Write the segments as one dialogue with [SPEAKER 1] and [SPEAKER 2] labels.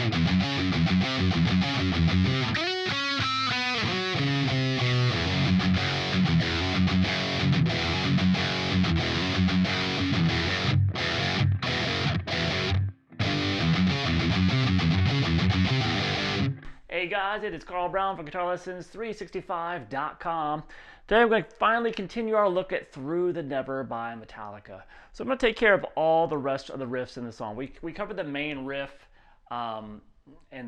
[SPEAKER 1] Hey guys, it is Carl Brown from GuitarLessons365.com. Today we're going to finally continue our look at Through the Never by Metallica. So I'm going to take care of all the rest of the riffs in the song. We covered the main riff and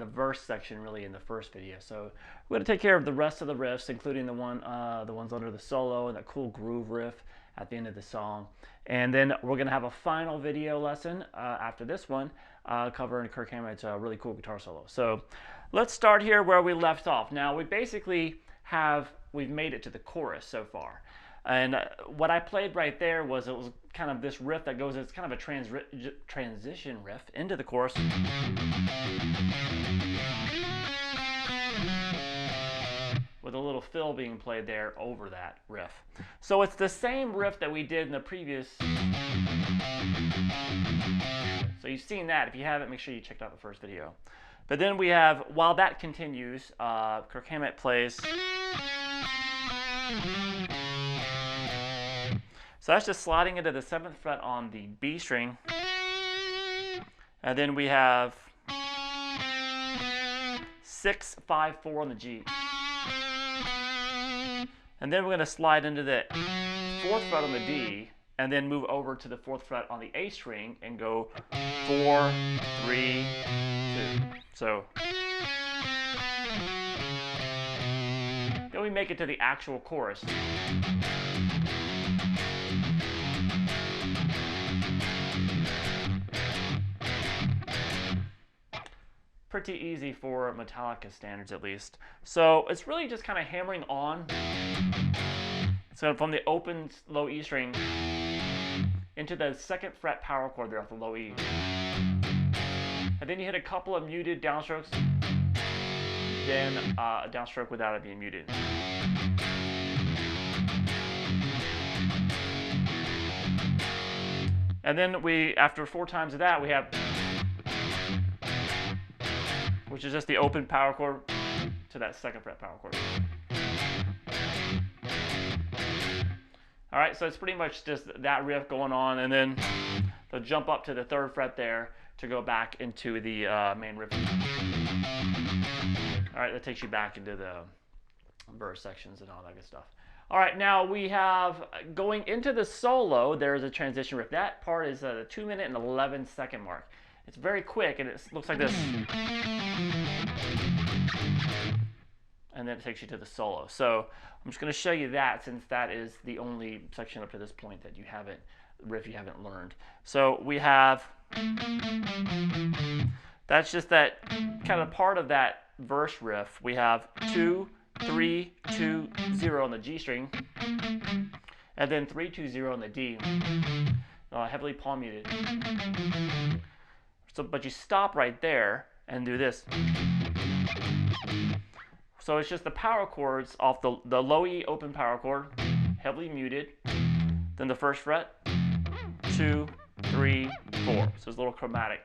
[SPEAKER 1] the verse section really in the first video. So we're going to take care of the rest of the riffs, including the ones under the solo and that cool groove riff at the end of the song. And then we're going to have a final video lesson after this one covering Kirk Hammett's really cool guitar solo. So let's start here where we left off. Now we've made it to the chorus so far. And what I played right there was it was kind of this riff that goes, it's kind of a transition riff into the chorus. With a little fill being played there over that riff. So it's the same riff that we did in the previous. So you've seen that. If you haven't, make sure you checked out the first video. But then we have, while that continues, Kirk Hammett plays. So that's just sliding into the 7th fret on the B string. And then we have 6, 5, 4 on the G. And then we're going to slide into the 4th fret on the D, and then move over to the 4th fret on the A string and go 4, 3, 2. So then we make it to the actual chorus. Pretty easy for Metallica standards, at least. So it's really just kind of hammering on. So from the open low E string into the 2nd fret power chord there off the low E. And then you hit a couple of muted downstrokes, then a downstroke without it being muted. And then after 4 times of that, we have, which is just the open power chord to that 2nd fret power chord. All right, so it's pretty much just that riff going on, and then they'll jump up to the 3rd fret there to go back into the main riff. All right, that takes you back into the verse sections and all that good stuff. All right, now we have, going into the solo, there's a transition riff. That part is a 2 minute and 11-second mark. It's very quick, and it looks like this. And then it takes you to the solo. So I'm just going to show you that, since that is the only section up to this point that riff you haven't learned. So we have, that's just that kind of part of that verse riff. We have 2, 3, 2, 0 on the G string, and then 3, 2, 0 on the D, heavily palm muted. So, but you stop right there and do this. So it's just the power chords off the low E open power chord, heavily muted, then the 1st fret, 2, 3, 4. So it's a little chromatic.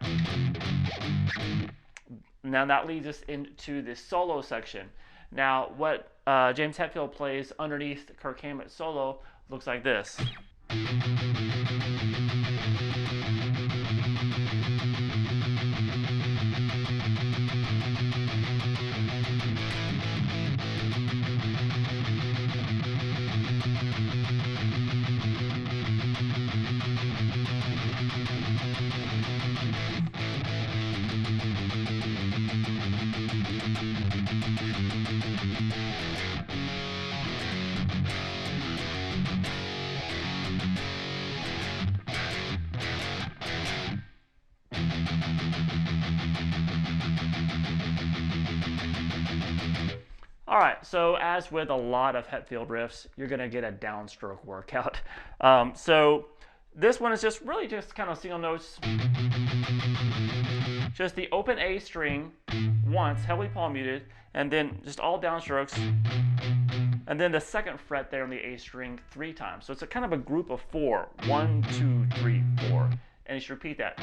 [SPEAKER 1] Now that leads us into the solo section. Now what James Hetfield plays underneath Kirk Hammett's solo looks like this. All right, so as with a lot of Hetfield riffs, you're going to get a downstroke workout. So this one is just really just kind of single notes. Just the open A string once, heavily palm muted, and then just all downstrokes. And then the 2nd fret there on the A string 3 times. So it's a kind of a group of 4. 1, 2, 3, 4. And you should repeat that.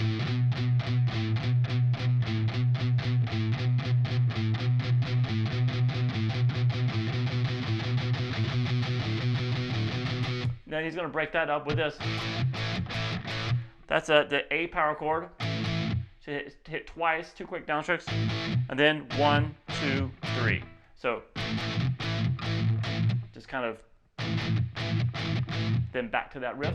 [SPEAKER 1] Then he's going to break that up with this. That's the A power chord. So hit twice, 2 quick downstrokes, and then 1, 2, 3. So just kind of then back to that riff.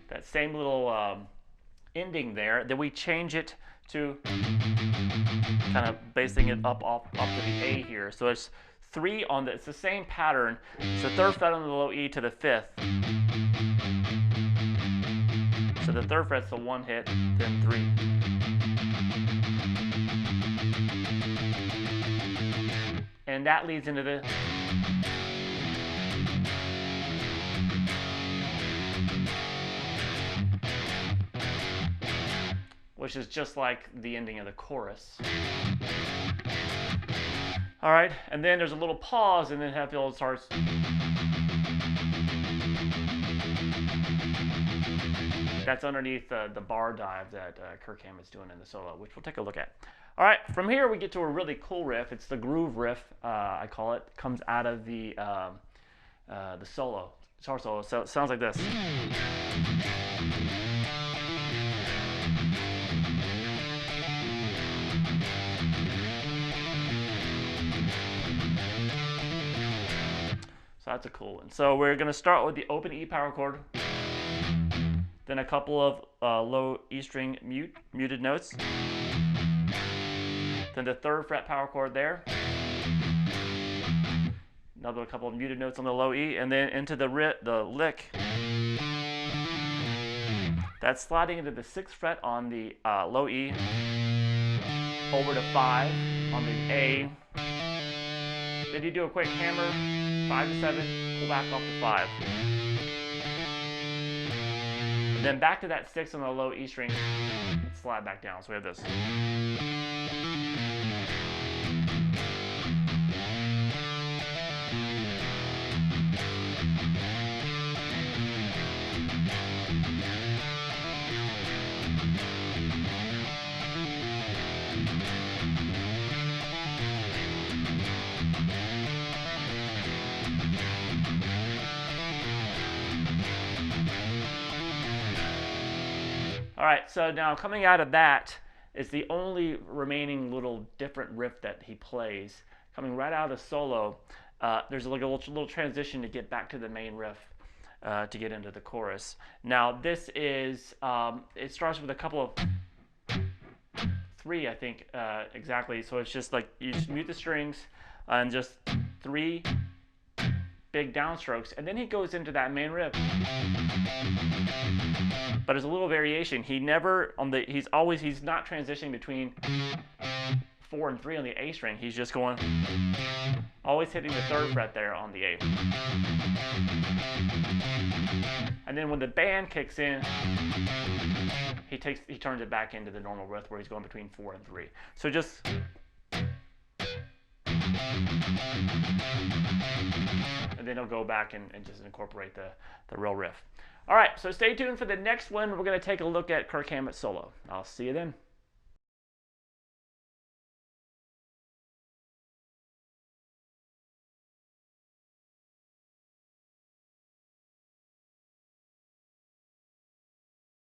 [SPEAKER 1] That same little ending there, then we change it to kind of basing it up to the A here. So it's 3 on it's the same pattern. So 3rd fret on the low E to the 5th. So the 3rd fret's the 1 hit, then 3. And that leads into the which is just like the ending of the chorus. All right, and then there's a little pause, and then Hetfield starts. That's underneath the bar dive that Kirk Hammett's doing in the solo, which we'll take a look at. All right, from here we get to a really cool riff. It's the groove riff, I call it. Comes out of the solo, guitar solo. So it sounds like this. So that's a cool one. So we're going to start with the open E power chord, then a couple of low E string muted notes, then the 3rd fret power chord there, another couple of muted notes on the low E, and then into the lick. That's sliding into the 6th fret on the low E, over to 5 on the A. Then you do a quick hammer, 5 to 7, pull back off to 5. And then back to that 6 on the low E string, slide back down. So we have this. All right, so now coming out of that is the only remaining little different riff that he plays. Coming right out of the solo, there's like a little transition to get back to the main riff to get into the chorus. Now this is, it starts with a couple of 3, I think, exactly. So it's just like you just mute the strings and just 3 big downstrokes, and then he goes into that main riff. But there's a little variation. He's not transitioning between 4 and 3 on the A string. He's just going, always hitting the 3rd fret there on the A. And then when the band kicks in, he turns it back into the normal riff where he's going between 4 and 3. So just and then he'll go back and just incorporate the real riff. All right, so stay tuned for the next one. We're going to take a look at Kirk Hammett's solo. I'll see you then.